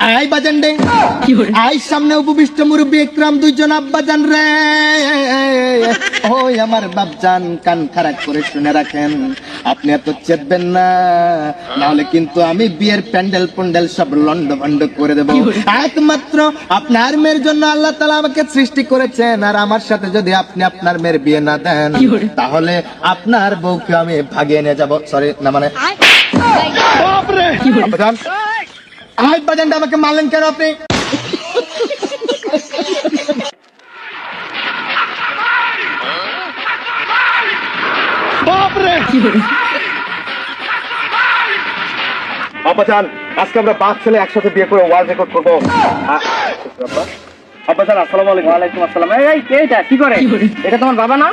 I বাজান রে I সামনে উপবিষ্ট মুরব্বী একরাম দুইজন আব্বাজান রে। ওই আমার বাপজান কান খারাপ করে শুনে রাখেন, আপনি এত চেতবেন না, নাহলে কিন্তু আমি বিয়ের প্যান্ডেল প্যান্ডেল সব লন্ড ভন্ড করে দেবো। একমাত্র আপনার মেয়ের জন্য আল্লাহ তাআলা আমাকে সৃষ্টি করেছেন, আর আমার সাথে যদি আপনি আপনার মেয়ের বিয়ে না দেন তাহলে আপনার বউকে আমি ভাগিয়ে নিয়ে যাবো। সরি না মানে আব্বাজান, আই বাজানটা আমাকে মারলেন কেন আপনি? আব্বাজান, আজকে আমরা 5 ছেলে একসাথে বিয়ে করে ওয়ার্ল্ড রেকর্ড করবো। আব্বাজান আসসালামু আলাইকুম। ওয়ালাইকুম আসসালাম। এই এইটা কি করে? এটা তোমার বাবা না?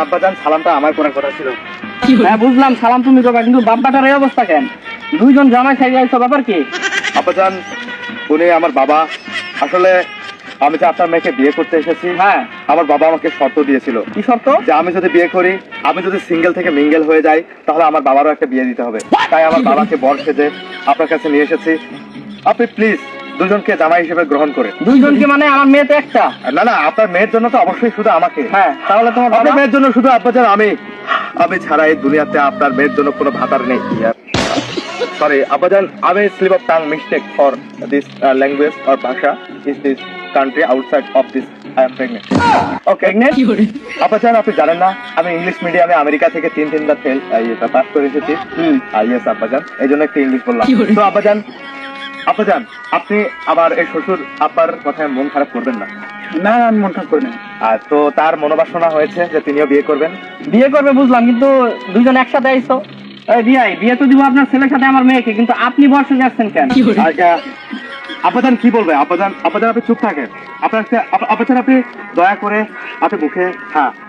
আব্বাজান সালামটা আমার করার কথা ছিল। হ্যাঁ বুঝলাম, সালাম তুমি করবা, কিন্তু বাপটার এই অবস্থা কেন? দুইজন জামাই খাই যাইছো, ব্যাপার কি? আব্বাজান উনি আমার বাবা। আসলে আমি যে আপনার মেয়েকে বিয়ে করতে এসেছি, হ্যাঁ আমার বাবা আমাকে শর্ত দিয়েছিল। কি শর্ত? যে আমি যদি বিয়ে করি, আমি যদি সিঙ্গেল থেকে মিঙ্গেল হয়ে যাই, তাহলে আমার বাবারও একটা বিয়ে দিতে হবে। তাই আমার বাবাকে বর সেজে আপনার কাছে নিয়ে এসেছি। আপনি প্লিজ দুজনকে জামাই হিসেবে গ্রহণ করে। দুইজনকে মানে? আমার মেয়ে তো একটা। না না, আপনার মেয়ের জন্য তো অবশ্যই শুধু আমাকে। হ্যাঁ, তাহলে তোমার আপনার বাবা? মেয়ের জন্য শুধু আব্বাজান আমি ছাড়া এই দুনিয়াতে আপনার মেয়ের জন্য কোনো ভাতার নেই। সরি আব্বাজান, আমি slip of tongue mistake for this language or ভাষা is this country outside of this I am pregnant. Okay আব্বাজান, আপনি জানেন না আমি ইংলিশ মিডিয়ামে আমেরিকা থেকে 3বার ফেল পাস করে এসেছি। ইয়েস আব্বাজান, এই জন্য একটু ইংলিশ বললাম। তো আব্বাজান আপনি আবার এই শ্বশুর আব্বার কথায় মন খারাপ করবেন না। না, আমি মন খারাপ করি না। আর তো তার মনোবাসনা হয়েছে যে তিনিও বিয়ে করবেন। বিয়ে করবে বুঝলাম, কিন্তু দুইজন একসাথে আইছো। এই বিয়ে তো দিব আপনার ছেলের সাথে আমার মেয়েকে, কিন্তু আপনি বর্ষে যাচ্ছেন কেন? আব্বাজান কি বলবে? আব্বাজান আপনি চুপ থাকেন। আব্বাজান আপনি দয়া করে আপনি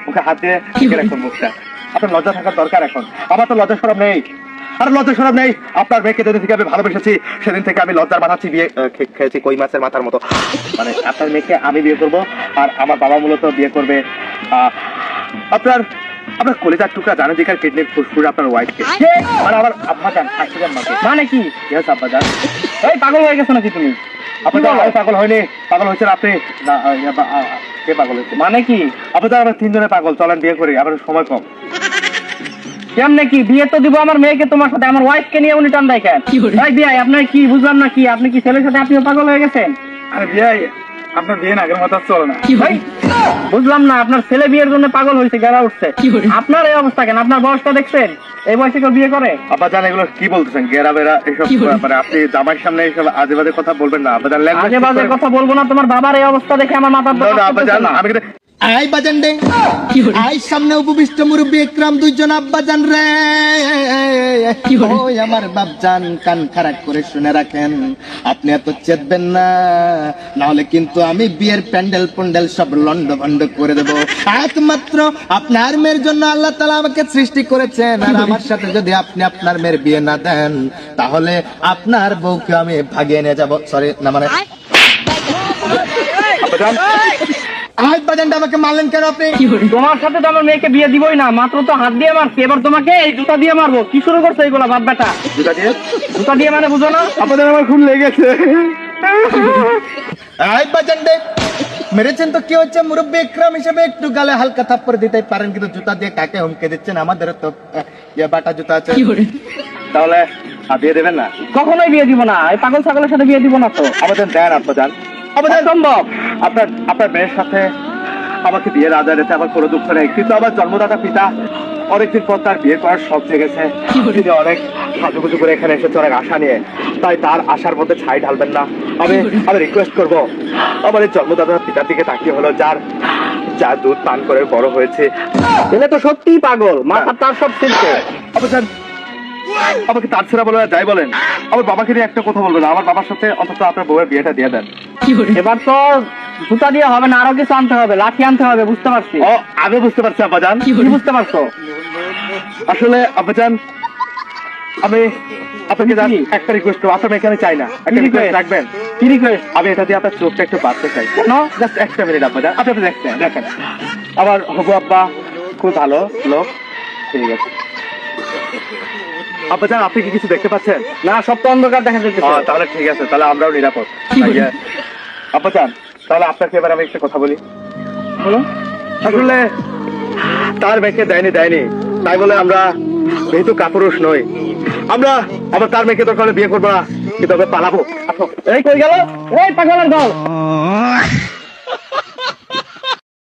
মুখে হাত দিয়ে ঢেকে রাখুন মুখটা। আপনার লজ্জা থাকার দরকার এখন। আমার তো লজ্জা সরব নেই, আর লজ্জা সরব নেই। আপনার মেয়েকে যেদিন থেকে আমি ভালোবেসেছি সেদিন থেকে আমি লজ্জার মাথাচ্ছি বিয়ে খেয়েছি কই মাছের মাথার মতো। মানে আপনার মেয়েকে আমি বিয়ে করব, আর আমার বাবা মূলত বিয়ে করবে আপনার কলিজার টুকরা জানে দিকার কিডনির ফুসফুস আপনার ওয়াইফকে। মানে আমার আব্বাজান আশিজান মাকে। মানে কি? ইয়েস আব্বাজান। এই পাগল হয়ে গেছো নাকি তুমি? আপনার আমি পাগল হয়নি, পাগল হয়েছেন আপনি। না কে পাগল হয়েছে? মানে কি? আপনার আমরা 3 জনে পাগল। চলেন বিয়ে করি, আমার সময় কম। কেমনে কি? বিয়ে তো দিব আমার মেয়েকে তোমার সাথে, আমার ওয়াইফকে নিয়ে উনি টান দেয় কেন? ভাই বিয়ে আপনার কি বুঝলাম না, কি আপনি কি ছেলের সাথে আপনিও পাগল হয়ে গেছেন? আরে বিয়ে আপনার বিয়ে আগের মতো চলে না। ভাই বুঝলাম না, আপনার ছেলে বিয়ের জন্য পাগল হয়েছে, গেরা উঠছে। আপনার এই অবস্থা কেন? আপনার বয়সটা দেখছেন? এই বয়সে কেউ বিয়ে করে? আব্বাজান এগুলো কি বলতেছেন? গেরা বেরা এসব মানে আপনি জামাইয়ের সামনে এইসব আজে বাজে কথা বলবেন না আব্বাজান। আজে বাজে কথা বলবো না, তোমার বাবার এই অবস্থা দেখে আমার মাথা আব্বাজান আমি আই বাজান রে আই সামনে উপবিষ্ট মুরব্বী একরাম দুইজন আব্বাজান রে। ওই আমার বাপজান কান খারাপ করে শুনে রাখেন, আপনি এত চেতবেন না, নাহলে কিন্তু আমি বিয়ের প্যান্ডেল প্যান্ডেল সব লন্ড ভন্ড করে দেবো। একমাত্র আপনার মেয়ের জন্য আল্লাহ তাআলা আমাকে সৃষ্টি করেছেন, আর আমার সাথে যদি আপনি আপনার মেয়ের বিয়ে না দেন তাহলে আপনার বউকে আমি ভাগিয়ে নিয়ে যাবো। সরি না মানে আই বাজানটা আমাকে মারলেন কেন আপনি? তোমার সাথে তো আমার মেয়েকে বিয়ে দিবই না, মাত্র তো হাত দিয়ে মারছি, এবার তোমাকে এই জুতা দিয়ে মারবো। কি শুরু করছো এইগুলা বাপ বেটা? জুতা দিয়ে মানে বুঝো না? আপনাদের আমার খুব লেগেছে। আই বাজানডে মেরেছেন তো কি হচ্ছে, মুরব্বী একরাম হিসেবে একটু গালে হালকা থাপ্পড় দিতে পারেন, কিন্তু জুতা দিয়ে কাকে হুমকে দিচ্ছেন? আমাদের তো বাটা জুতা আছে। তাহলে বিয়ে দেবেন না? কখনোই বিয়ে দিব না, এই পাগল ছাগলের সাথে বিয়ে দিব না তো। আবেদন দেন আব্বাজান। আবেদন সম্ভব? আপনার মেয়ের সাথে আমাকে বিয়ের আদায় দিতে আমার কোনো দুঃখ নেই, কিন্তু আমার জন্মদাতা পিতা অনেকদিন পর তার বিয়ে করার শখ জেগেছে। তিনি অনেক সাজুগুজু করে এখানে এসেছে অনেক আশা নিয়ে, তাই তার আশার মধ্যে ছাই ঢালবেন না। আমি রিকোয়েস্ট করবো, আমার এই জন্মদাতা পিতার দিকে তাকিয়ে হলো যা দুধ পান করে বড় হয়েছে। এলে তো সত্যিই পাগল, মাথা তার সব ছিলছে। আব্বাজান আমাকে তার ছেড়া বলে যাই বলেন, আমার বাবাকে নিয়ে একটা কথা বলবেন। আমার বাবার সাথে অন্তত আপনার বউয়ের বিয়েটা দিয়ে দেন। এবার তো জুতা দিয়ে হবে না, আরো কিছু আনতে হবে, লাঠি আনতে হবে। বুঝতে পারছি। ও আমি বুঝতে পারছি আব্বাজান। কি বুঝতে পারছো? আসলে আব্বাজান আমি আপনাকে একটা রিকোয়েস্ট করবো। আপনার এখানে চাই না, একটা রিকোয়েস্ট রাখবেন। কি রিকোয়েস্ট? আমি এটা দিয়ে আপনার চোখটা একটু বাঁচতে চাই। জাস্ট একটা মিনিট আব্বাজান, আপনি দেখেন আমার হবু আব্বা খুব ভালো লোক। ঠিক আছে। আব্বাজান আপনি কি কিছু দেখতে পাচ্ছেন? না, সব তো অন্ধকার দেখা যাচ্ছে। তাহলে ঠিক আছে, তাহলে আমরাও নিরাপদ। আব্বাজান তাহলে আপনাকে এবার আমি একটা কথা বলি। বলো। আসলে তার মেয়েকে দেয়নি তাই বলে আমরা যেহেতু কাপুরুষ নই, আমরা আবার তার মেয়েকে দরকার হলে বিয়ে করবো না, কিন্তু আমরা পালাবো। এই কই গেল? এই পাগলের দল!